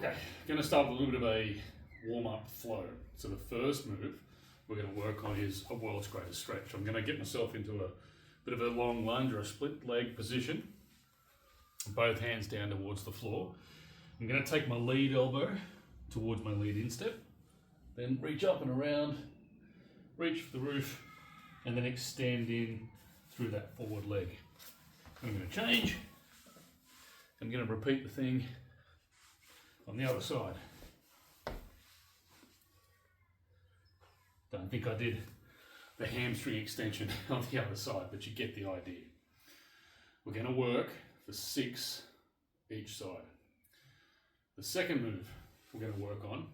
Okay, going to start with a little bit of a warm-up flow. So the first move we're going to work on is a world's greatest stretch. I'm going to get myself into a bit of a long lunge or a split leg position, both hands down towards the floor. I'm going to take my lead elbow towards my lead instep, then reach up and around, reach for the roof, and then extend in through that forward leg. I'm going to change. I'm going to repeat the thing on the other side. Don't think I did the hamstring extension on the other side, but you get the idea. We're going to work for 6 each side. The second move we're going to work on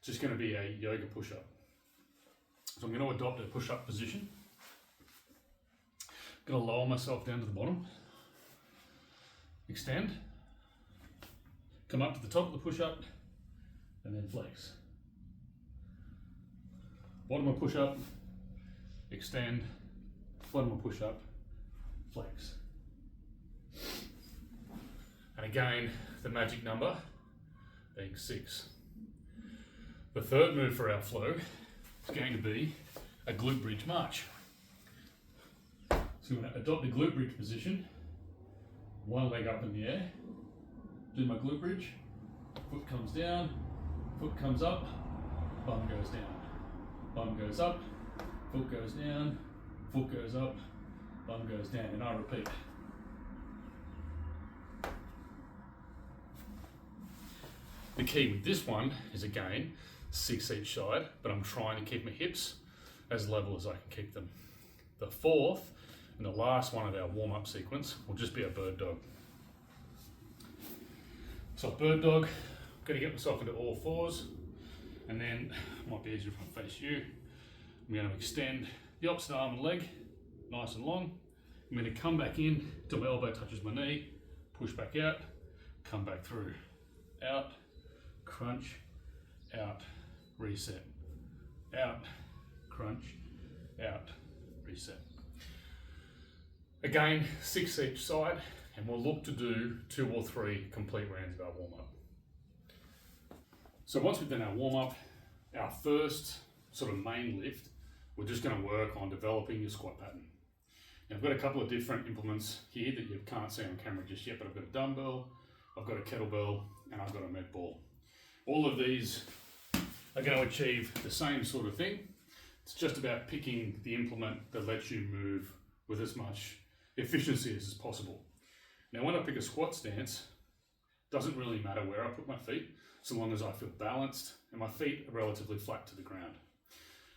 is just going to be a yoga push-up. So I'm going to adopt a push-up position. I'm going to lower myself down to the bottom, extend, come up to the top of the push-up, and then flex. Bottom of push-up, extend, bottom of push-up, flex. And again, the magic number being 6. The third move for our flow is going to be a glute bridge march. So I'm going to adopt the glute bridge position, one leg up in the air, do my glute bridge, foot comes down, foot comes up, bum goes down. Bum goes up, foot goes down, foot goes up, bum goes down, and I repeat. The key with this one is again 6 each side, but I'm trying to keep my hips as level as I can keep them. The fourth and the last one of our warm-up sequence will just be a bird dog. So bird dog, got to get myself into all fours. And then, might be easier if I face you, I'm going to extend the opposite arm and leg, nice and long. I'm going to come back in till my elbow touches my knee, push back out, come back through, out, crunch, out, reset, out, crunch, out, reset. Again, 6 each side, and we'll look to do 2 or 3 complete rounds of our warm-up. So once we've done our warm-up, our first sort of main lift, we're just going to work on developing your squat pattern. Now I've got a couple of different implements here that you can't see on camera just yet, but I've got a dumbbell, I've got a kettlebell, and I've got a med ball. All of these are going to achieve the same sort of thing. It's just about picking the implement that lets you move with as much efficiency as possible. Now when I pick a squat stance, it doesn't really matter where I put my feet, so long as I feel balanced and my feet are relatively flat to the ground.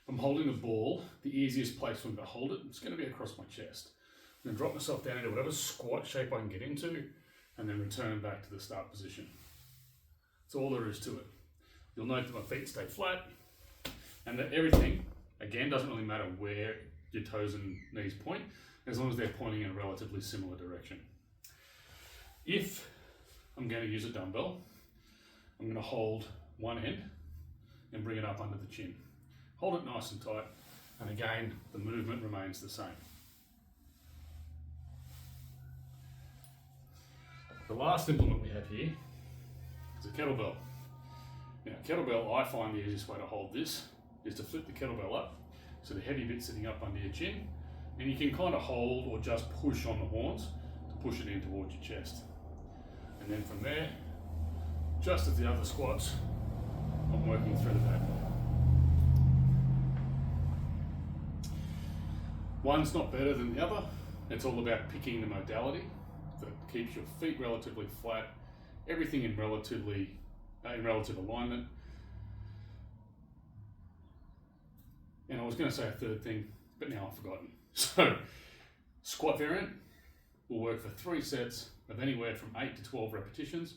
If I'm holding the ball, the easiest place for me to hold it is going to be across my chest. I'm going to drop myself down into whatever squat shape I can get into and then return back to the start position. That's all there is to it. You'll note that my feet stay flat and that everything, again, doesn't really matter where your toes and knees point, as long as they're pointing in a relatively similar direction. If I'm going to use a dumbbell, I'm going to hold one end and bring it up under the chin. Hold it nice and tight, and again, the movement remains the same. The last implement we have here is a kettlebell. Now, kettlebell, I find the easiest way to hold this is to flip the kettlebell up, so the heavy bit's sitting up under your chin, and you can kind of hold or just push on the horns to push it in towards your chest. And then from there, just as the other squats, I'm working through the back. One's not better than the other. It's all about picking the modality that keeps your feet relatively flat, everything in relative alignment. And I was going to say a third thing, but now I've forgotten. So, squat variant will work for 3 sets of anywhere from 8 to 12 repetitions.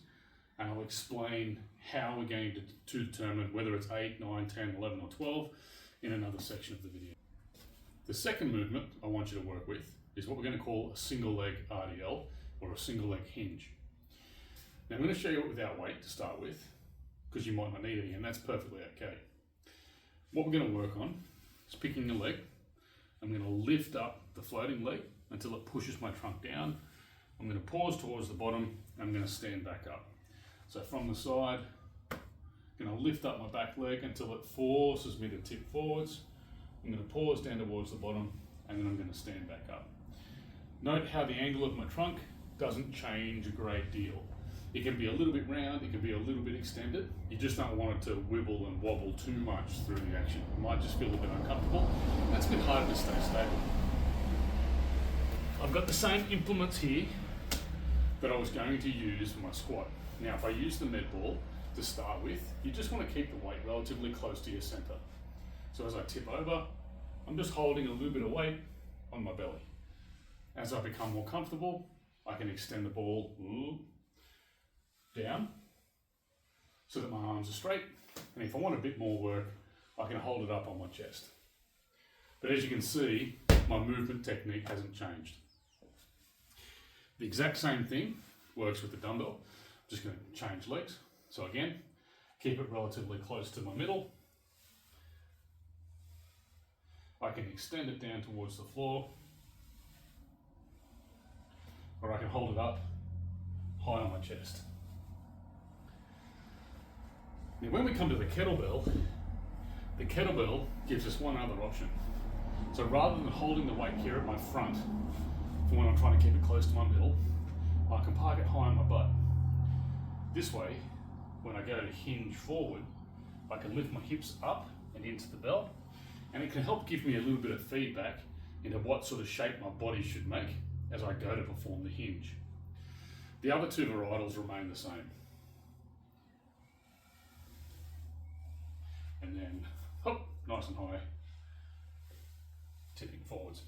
And I'll explain how we're going to determine whether it's 8, 9, 10, 11 or 12 in another section of the video. The second movement I want you to work with is what we're going to call a single leg RDL or a single leg hinge. Now I'm going to show you it without weight to start with, because you might not need any, and that's perfectly okay. What we're going to work on is picking the leg. I'm going to lift up the floating leg until it pushes my trunk down. I'm going to pause towards the bottom, and I'm going to stand back up. So from the side, I'm going to lift up my back leg until it forces me to tip forwards. I'm going to pause down towards the bottom, and then I'm going to stand back up. Note how the angle of my trunk doesn't change a great deal. It can be a little bit round, it can be a little bit extended. You just don't want it to wibble and wobble too much through the action. It might just feel a bit uncomfortable. That's a bit harder to stay stable. I've got the same implements here that I was going to use for my squat. Now, if I use the med ball to start with, you just want to keep the weight relatively close to your center. So as I tip over, I'm just holding a little bit of weight on my belly. As I become more comfortable, I can extend the ball down so that my arms are straight. And if I want a bit more work, I can hold it up on my chest. But as you can see, my movement technique hasn't changed. The exact same thing works with the dumbbell. I'm just going to change legs. So again, keep it relatively close to my middle. I can extend it down towards the floor, or I can hold it up high on my chest. Now when we come to the kettlebell gives us one other option. So rather than holding the weight here at my front for when I'm trying to keep it close to my middle, I can park it high on my butt. This way, when I go to hinge forward, I can lift my hips up and into the belt, and it can help give me a little bit of feedback into what sort of shape my body should make as I go to perform the hinge. The other two varietals remain the same. And then, hop, nice and high, tipping forwards.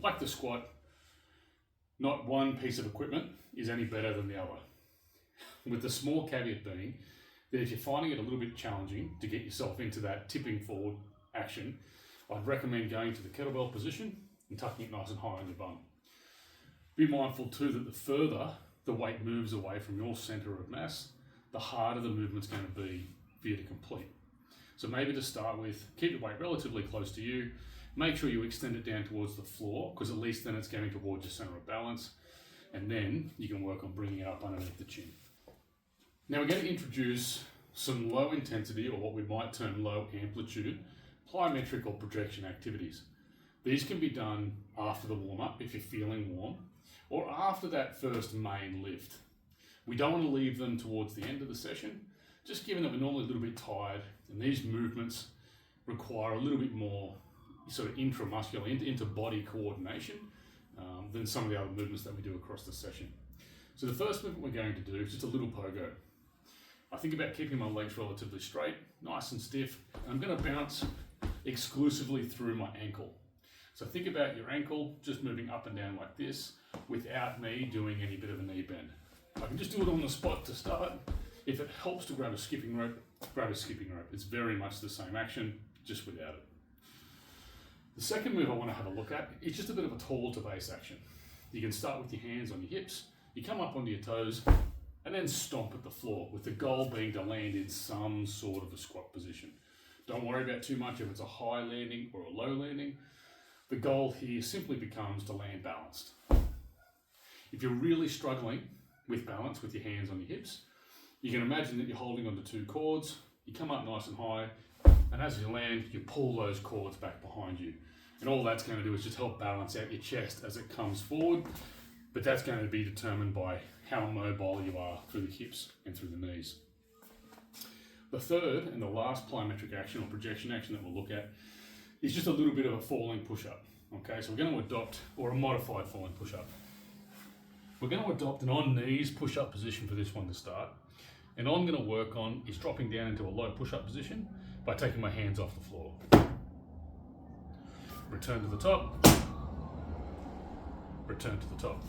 Like the squat, not one piece of equipment is any better than the other. With the small caveat being that if you're finding it a little bit challenging to get yourself into that tipping forward action, I'd recommend going to the kettlebell position and tucking it nice and high on your bum. Be mindful too that the further the weight moves away from your center of mass, the harder the movement's going to be for you to complete. So maybe to start with, keep the weight relatively close to you. Make sure you extend it down towards the floor, because at least then it's going towards your center of balance. And then you can work on bringing it up underneath the chin. Now we're going to introduce some low intensity, or what we might term low amplitude, plyometric or projection activities. These can be done after the warm-up if you're feeling warm, or after that first main lift. We don't want to leave them towards the end of the session, just given that we're normally a little bit tired, and these movements require a little bit more sort of intramuscular, inter-body coordination than some of the other movements that we do across the session. So the first movement we're going to do is just a little pogo. I think about keeping my legs relatively straight, nice and stiff, and I'm going to bounce exclusively through my ankle. So think about your ankle just moving up and down like this without me doing any bit of a knee bend. I can just do it on the spot to start. If it helps to grab a skipping rope, grab a skipping rope. It's very much the same action, just without it. The second move I want to have a look at is just a bit of a tall to base action. You can start with your hands on your hips, you come up onto your toes, and then stomp at the floor, with the goal being to land in some sort of a squat position. Don't worry about too much if it's a high landing or a low landing. The goal here simply becomes to land balanced. If you're really struggling with balance with your hands on your hips, you can imagine that you're holding onto two cords, you come up nice and high, and as you land, you pull those cords back behind you. And all that's going to do is just help balance out your chest as it comes forward, but that's going to be determined by how mobile you are through the hips and through the knees. The third and the last plyometric action or projection action that we'll look at is just a little bit of a falling push-up. Okay, so we're going to adopt, or a modified falling push-up. We're going to adopt an on-knees push-up position for this one to start. And all I'm going to work on is dropping down into a low push-up position by taking my hands off the floor. Return to the top. Return to the top.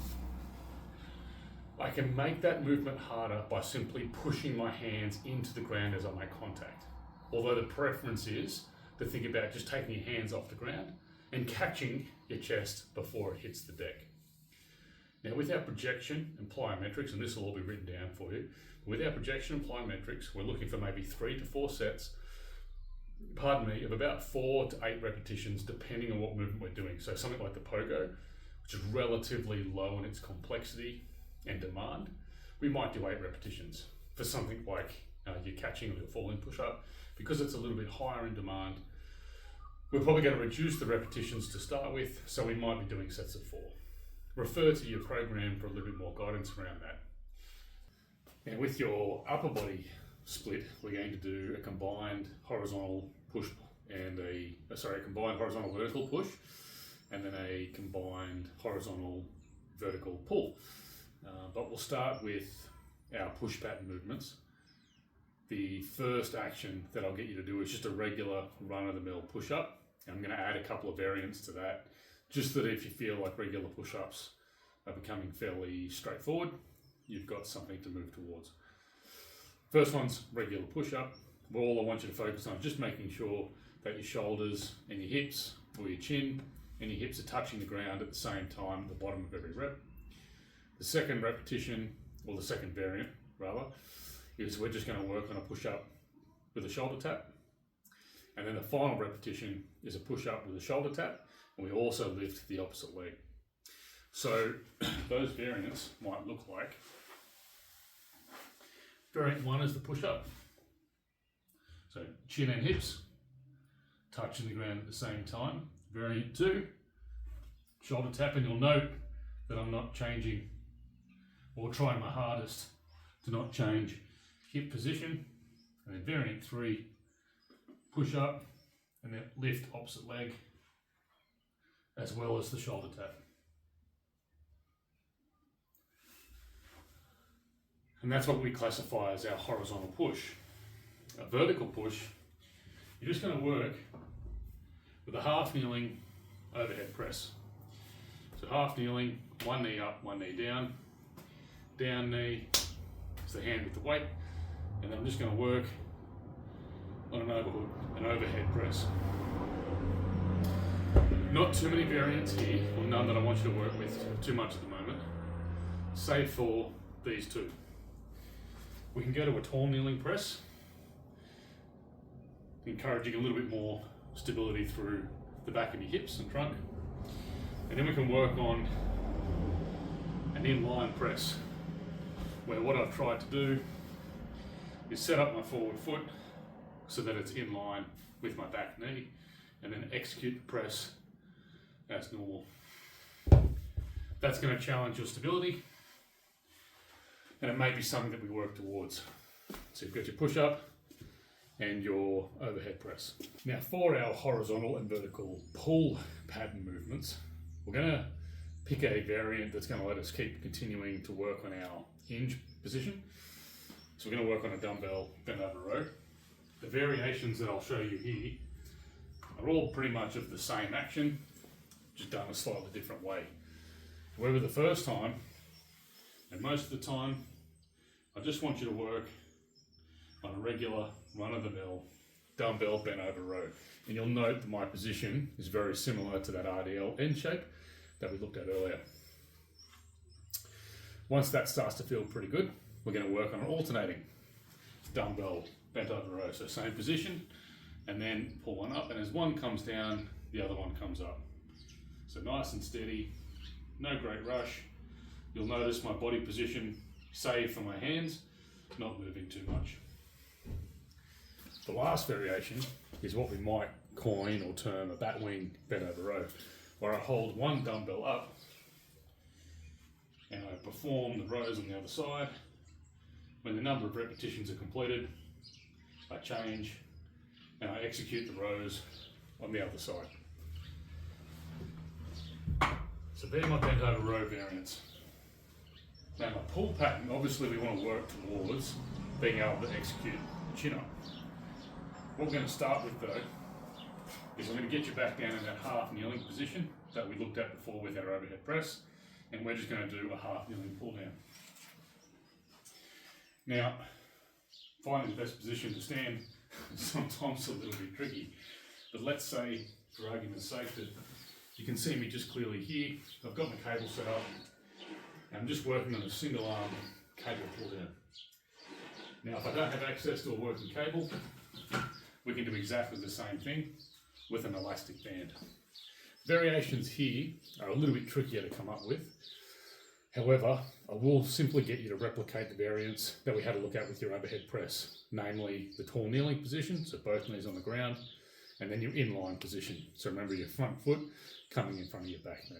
I can make that movement harder by simply pushing my hands into the ground as I make contact. Although the preference is to think about just taking your hands off the ground and catching your chest before it hits the deck. Now with our projection and plyometrics, and this will all be written down for you, with our projection and plyometrics, we're looking for maybe 3 to 4 sets, of about 4 to 8 repetitions, depending on what movement we're doing. So something like the pogo, which is relatively low in its complexity and demand, we might do 8 repetitions. for something like your catching or your falling push-up, because it's a little bit higher in demand, we're probably going to reduce the repetitions to start with, so we might be doing sets of 4. Refer to your program for a little bit more guidance around that. Now with your upper body split, we're going to do a combined horizontal push and a combined horizontal vertical push, and then a combined horizontal vertical pull. But we'll start with our push pattern movements. The first action that I'll get you to do is just a regular run-of-the-mill push-up. I'm going to add a couple of variants to that, just that if you feel like regular push-ups are becoming fairly straightforward, you've got something to move towards. First one's regular push-up. Well, all I want you to focus on is just making sure that your shoulders and your hips, or your chin and your hips, are touching the ground at the same time at the bottom of every rep. The second repetition, or the second variant rather, is we're just going to work on a push-up with a shoulder tap. And then the final repetition is a push-up with a shoulder tap, and we also lift the opposite leg. So those variants might look like, variant 1 is the push-up. So chin and hips touching the ground at the same time. Variant 2, shoulder tap, and you'll note that I'm not changing, or trying my hardest to not change hip position. And then variant 3, push up and then lift opposite leg, as well as the shoulder tap. And that's what we classify as our horizontal push. A vertical push, you're just going to work with a half kneeling overhead press. So half kneeling, one knee up, one knee down. Down knee is the hand with the weight, and then I'm just going to work on an overhead press. Not too many variants here, or none that I want you to work with too much at the moment, save for these two. We can go to a tall kneeling press, encouraging a little bit more stability through the back of your hips and trunk. And then we can work on an inline press, where what I've tried to do is set up my forward foot so that it's in line with my back knee, and then execute the press as normal. That's going to challenge your stability, and it may be something that we work towards. So you've got your push up and your overhead press. Now for our horizontal and vertical pull pattern movements, we're going to pick a variant that's going to let us keep continuing to work on our hinge position. So we're going to work on a dumbbell bent over row. The variations that I'll show you here are all pretty much of the same action, just done a slightly different way. However, the first time, and most of the time, I just want you to work on a regular run-of-the-mill dumbbell bent over row. And you'll note that my position is very similar to that RDL end shape that we looked at earlier. Once that starts to feel pretty good, we're going to work on an alternating dumbbell bent over row. So same position, and then pull one up, and as one comes down, the other one comes up. So nice and steady, no great rush. You'll notice my body position, save for my hands, not moving too much. The last variation is what we might coin or term a bat wing bent over row, where I hold one dumbbell up and I perform the rows on the other side. When the number of repetitions are completed, I change and I execute the rows on the other side. So they're my bent over row variants. Now my pull pattern, obviously we want to work towards being able to execute the chin up. What we're going to start with though, is I'm going to get you back down in that half kneeling position that we looked at before with our overhead press, and we're just going to do a half kneeling pull down. Now, finding the best position to stand is sometimes a little bit tricky, but let's say, for argument's sake, that you can see me just clearly here. I've got my cable set up, and I'm just working on a single arm cable pull down. Now, if I don't have access to a working cable, we can do exactly the same thing with an elastic band. Variations here are a little bit trickier to come up with. However, I will simply get you to replicate the variance that we had a look at with your overhead press, namely the tall kneeling position, so both knees on the ground, and then your inline position. So remember your front foot coming in front of your back knee.